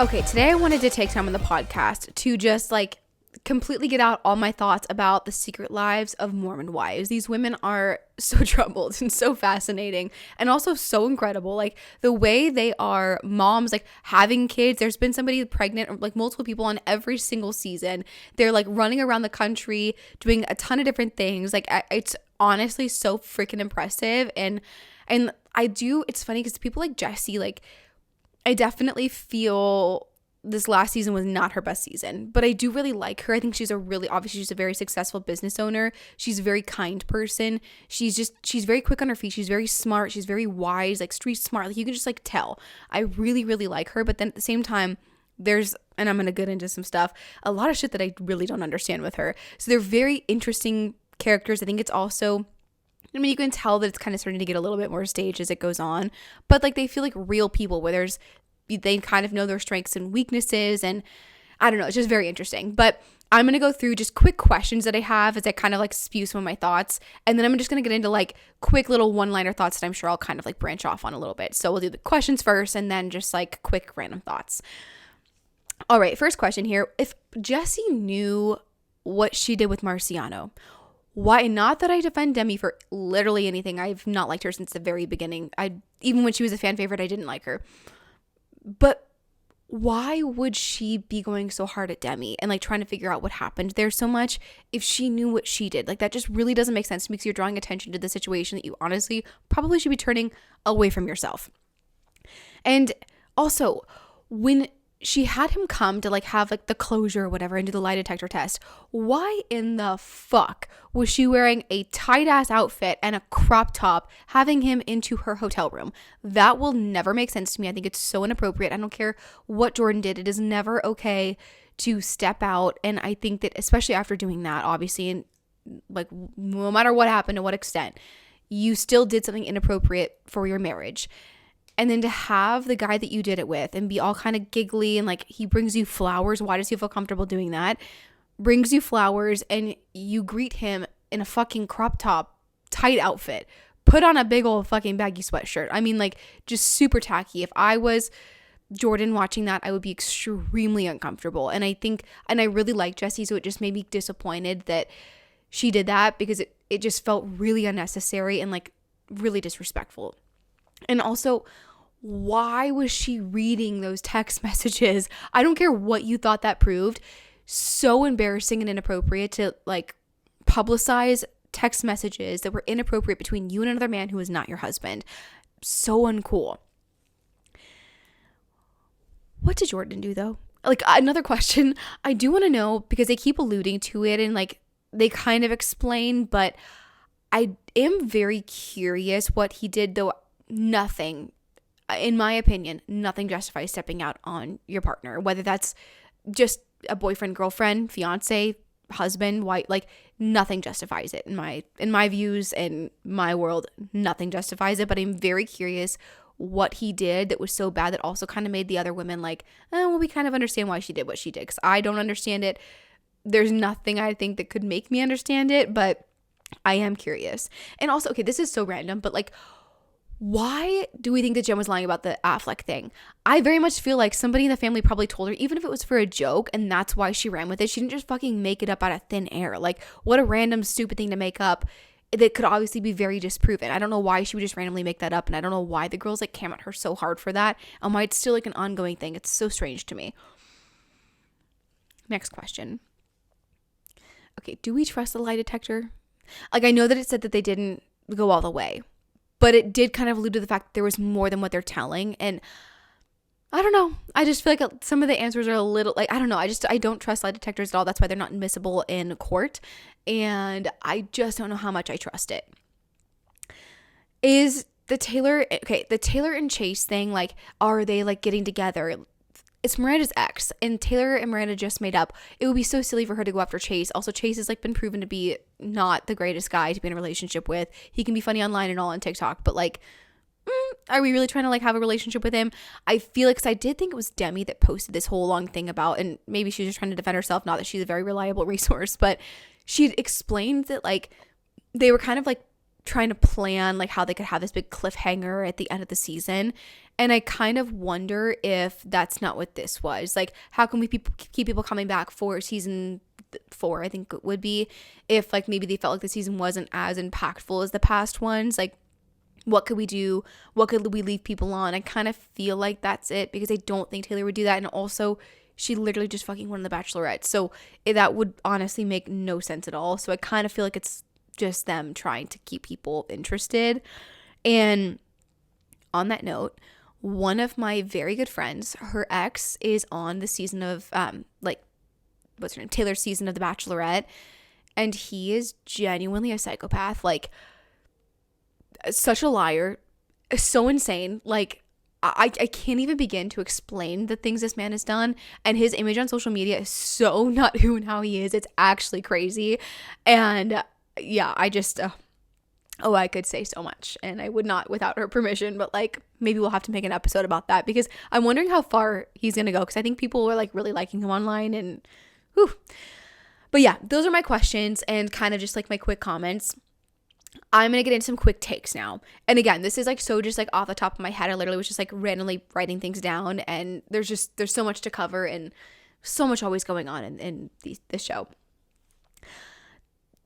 Okay, today I wanted to take time on the podcast to just completely get out all my thoughts about the secret lives of Mormon wives. These women are so troubled and so fascinating and also so incredible. Like the way they are moms, like having kids. There's been somebody pregnant, or like multiple people on every single season. They're like running around the country doing a ton of different things. Like it's honestly so freaking impressive. And it's funny because people like Jessie, like I definitely feel this last season was not her best season, but I do really like her. I think she's obviously she's a very successful business owner. She's a very kind person. She's very quick on her feet. She's very smart. She's very wise, like street smart. Like you can just like tell. I really, really like her. But then at the same time, and I'm going to get into some stuff, a lot of shit that I really don't understand with her. So they're very interesting characters. I think it's also, you can tell that it's kind of starting to get a little bit more staged as it goes on, but like they feel like real people where they kind of know their strengths and weaknesses, and I don't know, it's just very interesting. But I'm going to go through just quick questions that I have as I kind of like spew some of my thoughts, and then I'm just going to get into like quick little one-liner thoughts that I'm sure I'll kind of like branch off on a little bit. So we'll do the questions first and then just like quick random thoughts. All right, first question here. If Jessie knew what she did with Marciano, why? Not that I defend Demi for literally anything. I've not liked her since the very beginning. Even when she was a fan favorite, I didn't like her. But why would she be going so hard at Demi and like trying to figure out what happened there so much if she knew what she did? Like that just really doesn't make sense to me, because you're drawing attention to the situation that you honestly probably should be turning away from yourself. And also, when she had him come to like have like the closure or whatever and do the lie detector test, why in the fuck was she wearing a tight ass outfit and a crop top having him into her hotel room? That will never make sense to me. I think it's so inappropriate. I don't care what Jordan did. It is never okay to step out. And I think that especially after doing that, obviously, and like no matter what happened to what extent, you still did something inappropriate for your marriage. And then to have the guy that you did it with and be all kind of giggly and like he brings you flowers. Why does he feel comfortable doing that? Brings you flowers and you greet him in a fucking crop top, tight outfit. Put on a big old fucking baggy sweatshirt. I mean, like just super tacky. If I was Jordan watching that, I would be extremely uncomfortable. And I really like Jessie, so it just made me disappointed that she did that, because it just felt really unnecessary and like really disrespectful. And also, why was she reading those text messages? I don't care what you thought that proved. So embarrassing and inappropriate to like publicize text messages that were inappropriate between you and another man who is not your husband. So uncool. What did Jordan do though? Like another question I do want to know, because they keep alluding to it and like they kind of explain, but I am very curious what he did though. Nothing, in my opinion, nothing justifies stepping out on your partner, whether that's just a boyfriend, girlfriend, fiance, husband, wife. Like nothing justifies it in my views and my world. Nothing justifies it. But I'm very curious what he did that was so bad that also kind of made the other women like, oh, well, we kind of understand why she did what she did, because I don't understand it. There's nothing I think that could make me understand it, but I am curious. And also, okay, this is so random, but like, why do we think that Jen was lying about the Affleck thing? I very much feel like somebody in the family probably told her, even if it was for a joke, and that's why she ran with it. She didn't just fucking make it up out of thin air. Like, what a random stupid thing to make up that could obviously be very disproven. I don't know why she would just randomly make that up, and I don't know why the girls like came at her so hard for that, and why it's still like an ongoing thing. It's so strange to me. Next question. Okay, do we trust the lie detector? Like, I know that it said that they didn't go all the way, but it did kind of allude to the fact that there was more than what they're telling. And I don't know. I just feel like some of the answers are a little like, I don't know. I don't trust lie detectors at all. That's why they're not admissible in court. And I just don't know how much I trust it. Is the Taylor and Chase thing, like, are they like getting together? It's Miranda's ex, and Taylor and Miranda just made up. It would be so silly for her to go after Chase. Also, Chase has like been proven to be not the greatest guy to be in a relationship with. He can be funny online and all on TikTok, but like, are we really trying to like have a relationship with him? I feel like, because I did think it was Demi that posted this whole long thing about, and maybe she's just trying to defend herself. Not that she's a very reliable resource, but she explained that like they were kind of like trying to plan like how they could have this big cliffhanger at the end of the season. And I kind of wonder if that's not what this was. Like, how can we keep people coming back for season 4, I think it would be, if like maybe they felt like the season wasn't as impactful as the past ones. Like, what could we do? What could we leave people on? I kind of feel like that's it, because I don't think Taylor would do that. And also, she literally just fucking won the Bachelorette. So that would honestly make no sense at all. So I kind of feel like it's just them trying to keep people interested. And on that note, one of my very good friends, her ex is on the season of what's her name? Taylor's season of The Bachelorette. And he is genuinely a psychopath. Like, such a liar. So insane. Like, I can't even begin to explain the things this man has done. And his image on social media is so not who and how he is. It's actually crazy. And yeah, I just, I could say so much. And I would not without her permission. But like, maybe we'll have to make an episode about that, because I'm wondering how far he's going to go. Because I think people are like really liking him online. And whew. But yeah, those are my questions and kind of just like my quick comments. I'm going to get into some quick takes now. And again, this is like so just like off the top of my head. I literally was just like randomly writing things down, and there's so much to cover and so much always going on in this show.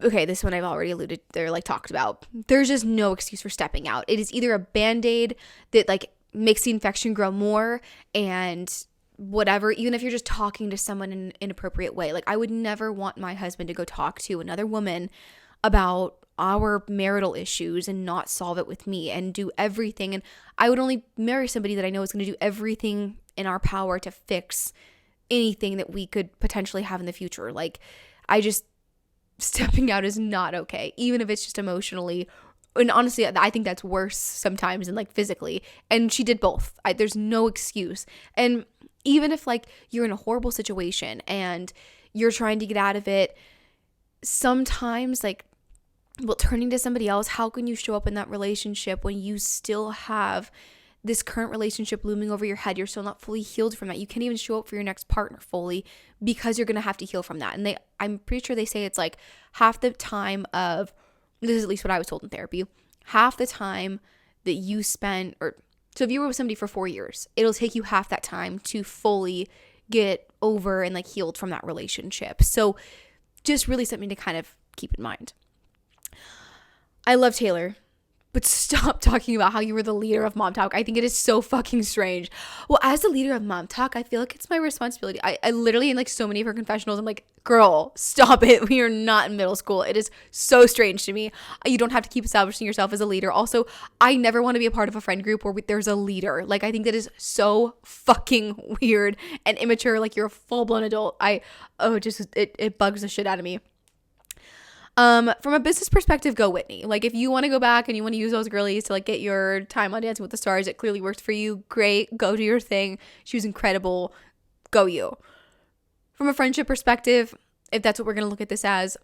Okay, this one I've already alluded or like talked about. There's just no excuse for stepping out. It is either a Band-Aid that like makes the infection grow more and whatever, even if you're just talking to someone in an inappropriate way. Like, I would never want my husband to go talk to another woman about our marital issues and not solve it with me and do everything. And I would only marry somebody that I know is going to do everything in our power to fix anything that we could potentially have in the future. Like, stepping out is not okay, even if it's just emotionally. And honestly, I think that's worse sometimes than like physically. And she did both. There's no excuse. And even if like you're in a horrible situation and you're trying to get out of it, sometimes like, well, turning to somebody else, how can you show up in that relationship when you still have this current relationship looming over your head? You're still not fully healed from that. You can't even show up for your next partner fully, because you're going to have to heal from that. And I'm pretty sure they say it's like half the time of, this is at least what I was told in therapy, half the time that you spend, so if you were with somebody for 4 years, it'll take you half that time to fully get over and like healed from that relationship. So just really something to kind of keep in mind. I love Taylor, but stop talking about how you were the leader of Mom Talk. I think it is so fucking strange. Well, as the leader of Mom Talk, I feel like it's my responsibility. I literally, in like so many of her confessionals, I'm like, girl, stop it. We are not in middle school. It is so strange to me. You don't have to keep establishing yourself as a leader. Also, I never want to be a part of a friend group where there's a leader. Like, I think that is so fucking weird and immature. Like, you're a full-blown adult. It bugs the shit out of me. From a business perspective, go Whitney. Like, if you want to go back and you want to use those girlies to like get your time on Dancing with the Stars, it clearly worked for you. Great. Go do your thing. She was incredible. Go you. From a friendship perspective, if that's what we're going to look at this as,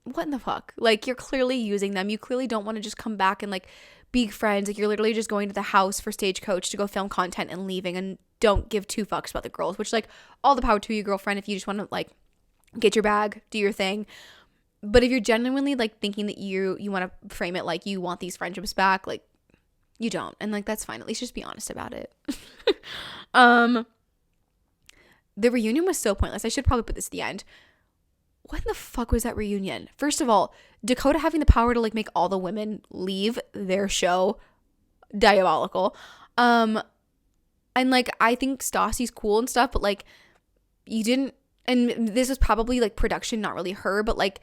what in the fuck? Like, you're clearly using them. You clearly don't want to just come back and like be friends. Like, you're literally just going to the house for Stagecoach to go film content and leaving, and don't give two fucks about the girls, which like all the power to you, girlfriend, if you just want to like get your bag, do your thing. But if you're genuinely like thinking that you want to frame it like you want these friendships back, like, you don't. And like, that's fine. At least just be honest about it. The reunion was so pointless. I should probably put this at the end. What in the fuck was that reunion? First of all, Dakota having the power to like make all the women leave their show, diabolical. And like, I think Stassi's cool and stuff, but like, you didn't, and this is probably like production, not really her, but like,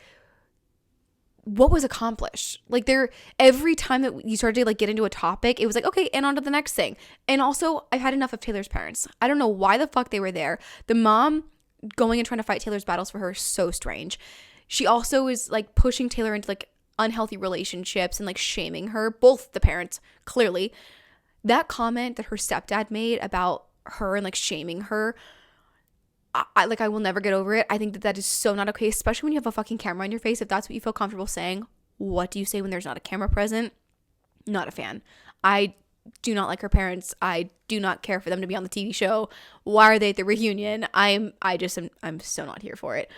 what was accomplished? Like, every time that you started to like get into a topic, it was like, okay, and on to the next thing. And also, I've had enough of Taylor's parents. I don't know why the fuck they were there. The mom going and trying to fight Taylor's battles for her is so strange. She also is like pushing Taylor into like unhealthy relationships and like shaming her, both the parents, clearly. That comment that her stepdad made about her and like shaming her, I will never get over it. I think that is so not okay, especially when you have a fucking camera on your face. If that's what you feel comfortable saying, what do you say when there's not a camera present? Not a fan. I do not like her parents. I do not care for them to be on the TV show. Why are they at the reunion? I'm so not here for it.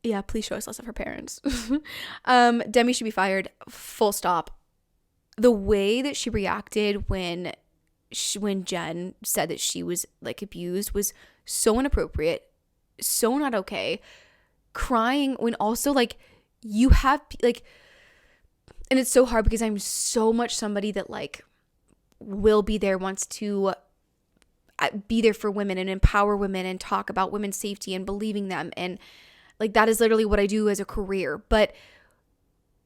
Yeah, please show us less of her parents. Demi should be fired, full stop. The way that she reacted when Jen said that she was like abused was so inappropriate, so not okay. Crying when also like you have like, and it's so hard because I'm so much somebody that like will be there, wants to be there for women and empower women and talk about women's safety and believing them, and like that is literally what I do as a career. But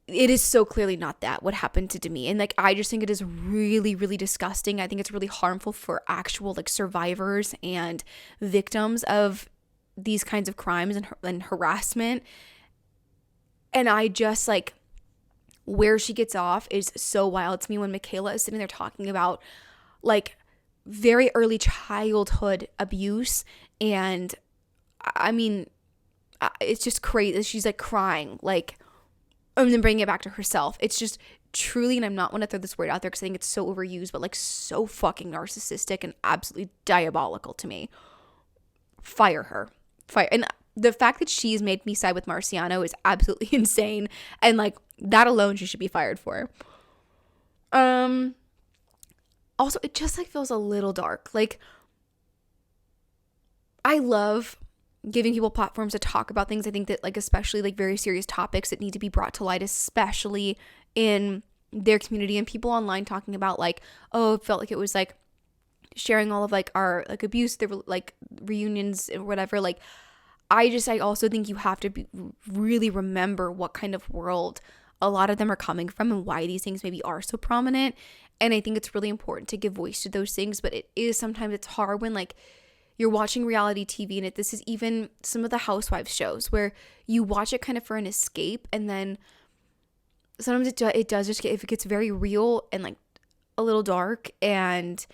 it is so clearly not that what happened to Demi, and like I just think it is really, really disgusting. I think it's really harmful for actual like survivors and victims of these kinds of crimes and harassment. And I just like, where she gets off is so wild to me when Michaela is sitting there talking about like very early childhood abuse. And I mean, it's just crazy. She's like crying, like, and then bringing it back to herself. It's just truly, and I'm not want to throw this word out there because I think it's so overused, but like so fucking narcissistic and absolutely diabolical to me. Fire her. Fire. And the fact that she's made me side with Marciano is absolutely insane. And like that alone she should be fired for. Also, it just like feels a little dark. Like, I love giving people platforms to talk about things. I think that like especially like very serious topics that need to be brought to light, especially in their community, and people online talking about like, oh, it felt like it was like sharing all of like our like abuse, there were like reunions or whatever. Like I also think you have to really remember what kind of world a lot of them are coming from and why these things maybe are so prominent. And I think it's really important to give voice to those things, but sometimes it's hard when like you're watching reality TV, and this is even some of the housewives shows where you watch it kind of for an escape, and then sometimes it does just if it gets very real and like a little dark. And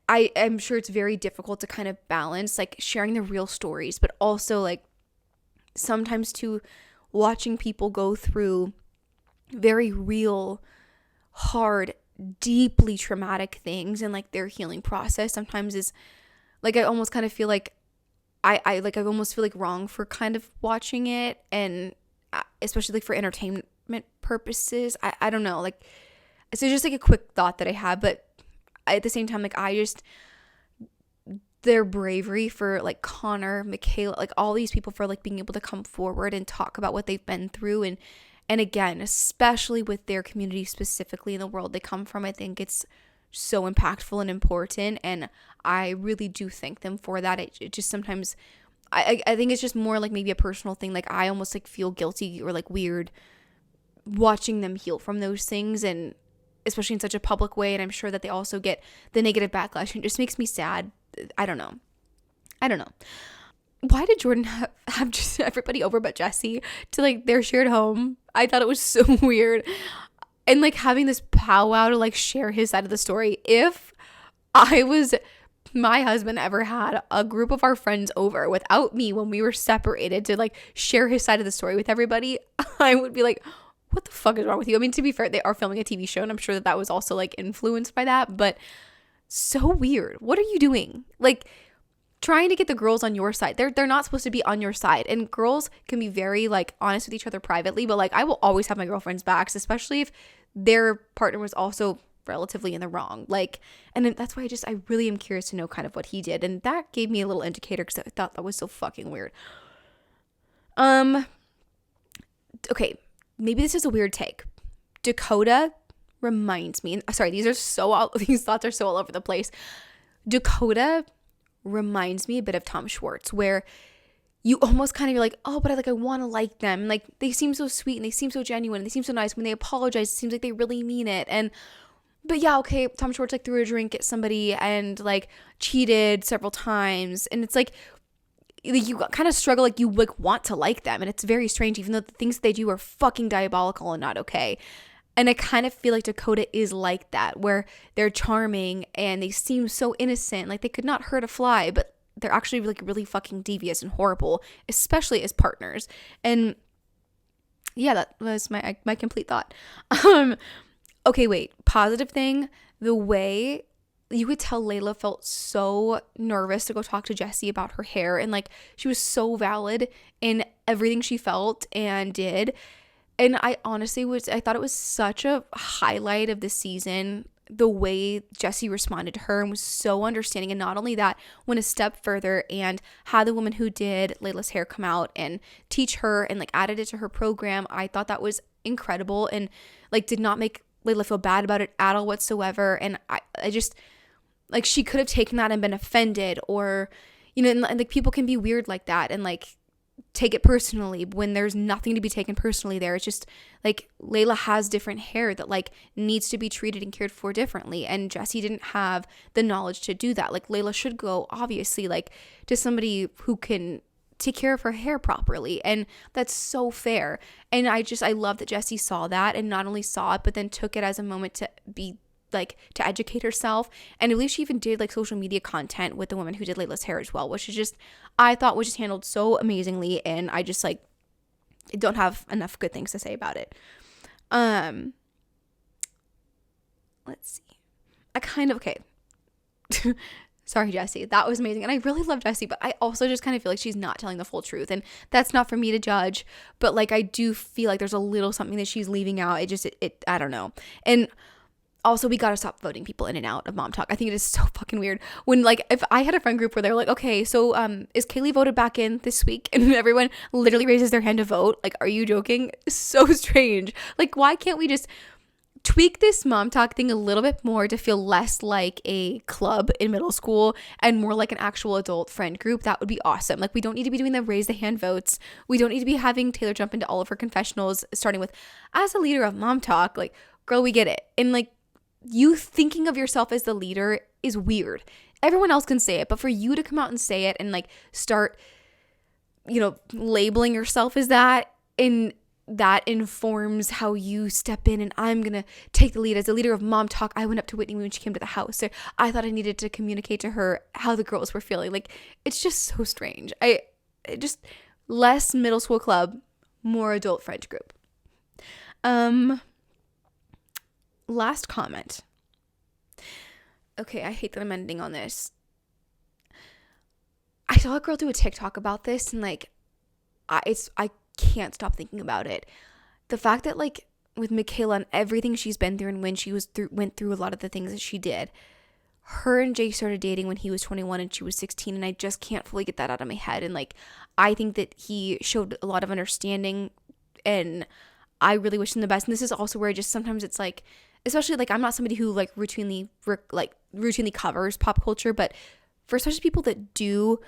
I'm sure it's very difficult to kind of balance like sharing the real stories, but also like sometimes too watching people go through very real, hard, deeply traumatic things, and like their healing process sometimes is like, I almost kind of feel like I almost feel like wrong for kind of watching it, and especially like for entertainment purposes. I don't know, like, so just like a quick thought that I have, but at the same time, like their bravery for like Connor, Michaela, like all these people for like being able to come forward and talk about what they've been through, and again, especially with their community specifically in the world they come from, I think it's so impactful and important, and I really do thank them for that. It just sometimes I think it's just more like maybe a personal thing. Like I almost like feel guilty or like weird watching them heal from those things, and especially in such a public way. And I'm sure that they also get the negative backlash, and it just makes me sad. I don't know. Why did Jordan have just everybody over but Jesse to like their shared home? I thought it was so weird. And like having this powwow to like share his side of the story. If my husband ever had a group of our friends over without me when we were separated to like share his side of the story with everybody, I would be like, what the fuck is wrong with you? I mean, to be fair, they are filming a TV show, and I'm sure that was also like influenced by that, but so weird. What are you doing? Like trying to get the girls on your side. They're not supposed to be on your side, and girls can be very like honest with each other privately, but like I will always have my girlfriend's backs, especially if their partner was also relatively in the wrong. Like, and that's why I really am curious to know kind of what he did, and that gave me a little indicator because I thought that was so fucking weird. Okay, maybe this is a weird take. Dakota reminds me, and sorry, these thoughts are so all over the place. Dakota reminds me a bit of Tom Schwartz, where you almost kind of, you're like, oh, but I want to like them. Like, they seem so sweet, and they seem so genuine, and they seem so nice. When they apologize, it seems like they really mean it. But yeah, okay, Tom Schwartz like threw a drink at somebody and like cheated several times, and it's like you kind of struggle, like you like want to like them, and it's very strange, even though the things they do are fucking diabolical and not okay. And I kind of feel like Dakota is like that, where they're charming and they seem so innocent, like they could not hurt a fly, but they're actually like really fucking devious and horrible, especially as partners. And yeah, that was my complete thought. Okay, wait. Positive thing, the way you could tell Layla felt so nervous to go talk to Jessie about her hair, and like she was so valid in everything she felt and did. And I honestly I thought it was such a highlight of the season, the way Jessie responded to her and was so understanding. And not only that, went a step further and had the woman who did Layla's hair come out and teach her and like added it to her program. I thought that was incredible, and like did not make Layla feel bad about it at all whatsoever. And I just, like, she could have taken that and been offended, or, you know, and like people can be weird like that and like take it personally when there's nothing to be taken personally there. It's just like Layla has different hair that like needs to be treated and cared for differently, and Jessie didn't have the knowledge to do that. Like Layla should go obviously like to somebody who can take care of her hair properly, and that's so fair. And I love that Jessie saw that, and not only saw it but then took it as a moment to be like to educate herself. And I believe she even did like social media content with the woman who did Layla's hair as well, which is just, I thought was just handled so amazingly. And I just like don't have enough good things to say about it. Let's see. Okay. Sorry, Jessie. That was amazing. And I really love Jessie, but I also just kind of feel like she's not telling the full truth. And that's not for me to judge, but like I do feel like there's a little something that she's leaving out. I don't know. And also, we gotta stop voting people in and out of Mom Talk. I think it is so fucking weird when, like, if I had a friend group where they're like, okay, so is Kailee voted back in this week? And everyone literally raises their hand to vote. Like, are you joking? So strange. Like, why can't we just tweak this Mom Talk thing a little bit more to feel less like a club in middle school and more like an actual adult friend group? That would be awesome. Like, we don't need to be doing the raise the hand votes. We don't need to be having Taylor jump into all of her confessionals, starting with, as a leader of Mom Talk, like, girl, we get it. And like, you thinking of yourself as the leader is weird. Everyone else can say it, but for you to come out and say it and like start, you know, labeling yourself as that, and that informs how you step in, and I'm gonna take the lead as the leader of Mom Talk. I went up to Whitney when she came to the house, so I thought I needed to communicate to her how the girls were feeling. Like, it's just so strange. Just less middle school club, more adult friend group. Last comment. Okay, I hate that I'm ending on this. I saw a girl do a TikTok about this, and like, I can't stop thinking about it. The fact that like with Michaela and everything she's been through, and when she went through a lot of the things that she did, her and Jay started dating when he was 21 and she was 16, and I just can't fully get that out of my head. And like, I think that he showed a lot of understanding, and I really wish him the best. And this is also where sometimes it's like, especially like, I'm not somebody who like routinely covers pop culture, but for especially people that do,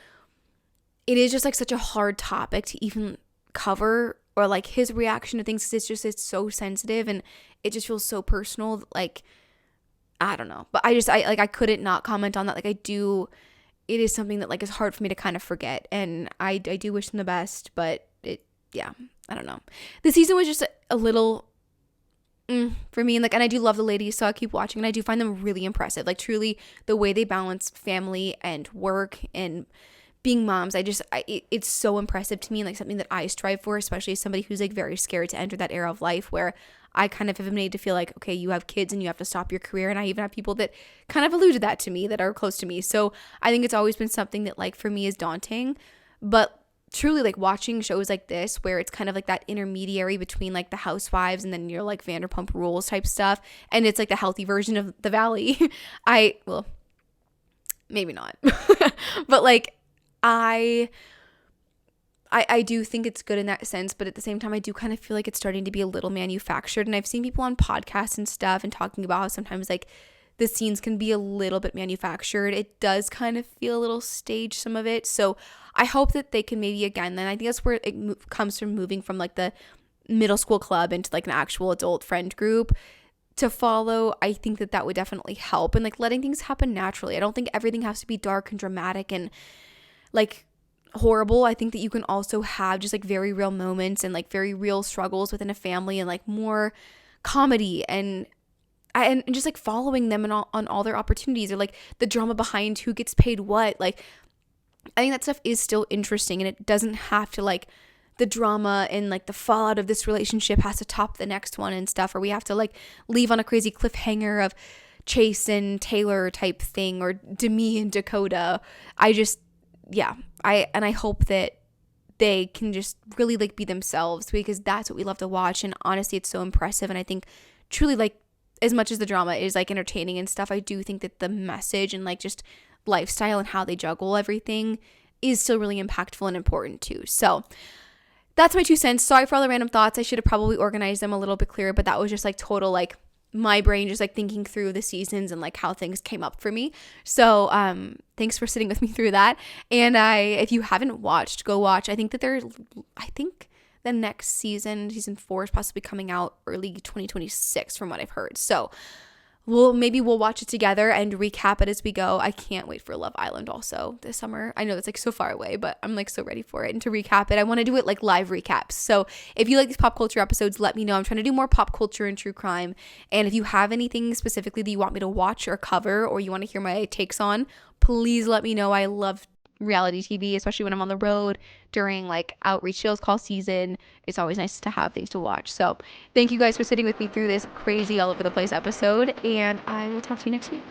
it is just like such a hard topic to even cover, or like his reaction to things. It's so sensitive, and it just feels so personal. Like, I don't know, but I couldn't not comment on that. Like, it is something that like is hard for me to kind of forget, and I do wish him the best, but I don't know. The season was just a little for me, and like, and I do love the ladies, so I keep watching, and I do find them really impressive. Like, truly, the way they balance family and work and being moms, it's so impressive to me, and like something that I strive for, especially as somebody who's like very scared to enter that era of life where I kind of have been made to feel like, okay, you have kids and you have to stop your career. And I even have people that kind of alluded that to me that are close to me. So I think it's always been something that like for me is daunting, but truly like watching shows like this where it's kind of like that intermediary between like the Housewives and then your like Vanderpump Rules type stuff, and it's like the healthy version of the Valley. Well, maybe not, but like I do think it's good in that sense, but at the same time, I do kind of feel like it's starting to be a little manufactured. And I've seen people on podcasts and stuff and talking about how sometimes like the scenes can be a little bit manufactured. It does kind of feel a little staged, some of it. So I hope that they can maybe, again, then I think that's where it comes from, moving from like the middle school club into like an actual adult friend group to follow. I think that would definitely help, and like letting things happen naturally. I don't think everything has to be dark and dramatic and like horrible. I think that you can also have just like very real moments and like very real struggles within a family, and like more comedy and just like following them on all their opportunities, or like the drama behind who gets paid what. Like, I think that stuff is still interesting, and it doesn't have to like the drama and like the fallout of this relationship has to top the next one and stuff, or we have to like leave on a crazy cliffhanger of Chase and Taylor type thing, or Demi and Dakota. I hope that they can just really like be themselves, because that's what we love to watch. And honestly, it's so impressive. And I think truly, like, as much as the drama is like entertaining and stuff, I do think that the message and like just lifestyle and how they juggle everything is still really impactful and important too. So that's my 2 cents. Sorry for all the random thoughts. I should have probably organized them a little bit clearer, but that was just like total, like, my brain just like thinking through the seasons and like how things came up for me. So thanks for sitting with me through that. And if you haven't watched, go watch. I think the next season 4 is possibly coming out early 2026 from what I've heard. So we'll watch it together and recap it as we go. I can't wait for Love Island also this summer. I know it's like so far away, but I'm like so ready for it. And to recap it, I want to do it like live recaps. So if you like these pop culture episodes, let me know. I'm trying to do more pop culture and true crime. And if you have anything specifically that you want me to watch or cover, or you want to hear my takes on, please let me know. I love reality TV, especially when I'm on the road during like outreach sales call season. It's always nice to have things to watch. So thank you guys for sitting with me through this crazy all over the place episode, and I will talk to you next week.